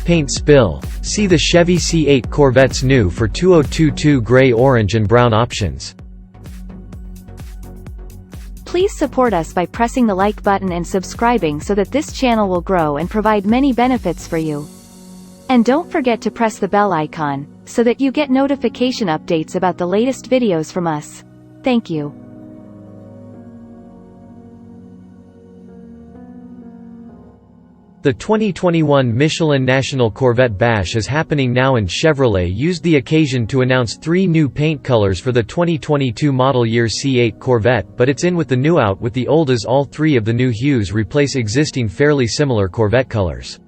Paint spill. See the Chevy C8 Corvette's new for 2022 gray, orange and brown options. Please support us by pressing the like button and subscribing so that this channel will grow and provide many benefits for you. And don't forget to press the bell icon, so that you get notification updates about the latest videos from us. Thank you. The 2021 Michelin National Corvette Bash is happening now, and Chevrolet used the occasion to announce 3 new paint colors for the 2022 model year C8 Corvette, but it's in with the new, out with the old, as all 3 of the new hues replace existing fairly similar Corvette colors.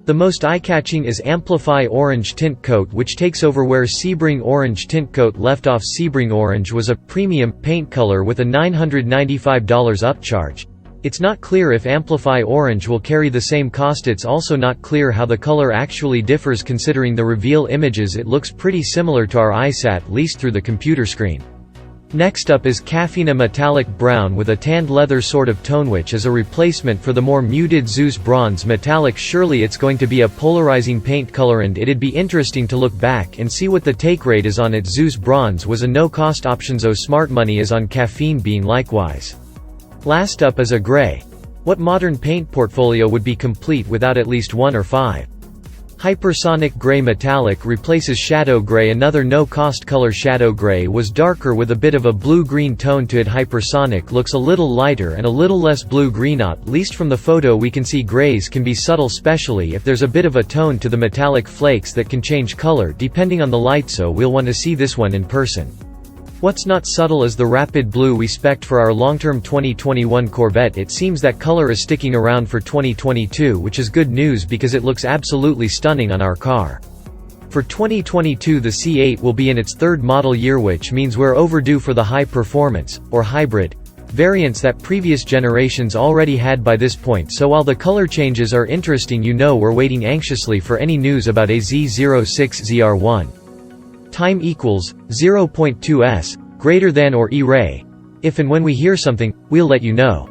The most eye-catching is Amplify Orange Tintcoat, which takes over where Sebring Orange Tintcoat left off. Sebring Orange was a premium paint color with a $995 upcharge. It's not clear if Amplify Orange will carry the same cost. It's also not clear how the color actually differs. Considering the reveal images, it looks pretty similar to our eyes, at least through the computer screen. Next up is Caffeine, a metallic brown with a tanned leather sort of tone, which is a replacement for the more muted Zeus Bronze Metallic. Surely it's going to be a polarizing paint color, and it'd be interesting to look back and see what the take rate is on it. Zeus Bronze was a no-cost option, so smart money is on Caffeine being likewise. Last up is a gray. What modern paint portfolio would be complete without at least 1 or 5? Hypersonic Gray Metallic replaces Shadow Gray. Another no-cost color. Shadow Gray was darker with a bit of a blue-green tone to it. Hypersonic looks a little lighter and a little less blue-green. At least from the photo we can see grays can be subtle, especially if there's a bit of a tone to the metallic flakes that can change color depending on the light, so we'll want to see this one in person. What's not subtle is the rapid blue we spec'd for our long-term 2021 Corvette. It seems that color is sticking around for 2022, which is good news because it looks absolutely stunning on our car. For 2022 the C8 will be in its 3rd model year, which means we're overdue for the high performance, or hybrid, variants that previous generations already had by this point. So while the color changes are interesting, we're waiting anxiously for any news about a Z06ZR1. Time equals 0.2s, greater than or E-ray. If and when we hear something, we'll let you know.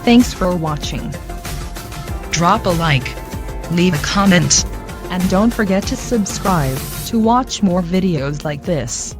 Thanks for watching. Drop a like. Leave a comment. And don't forget to subscribe to watch more videos like this.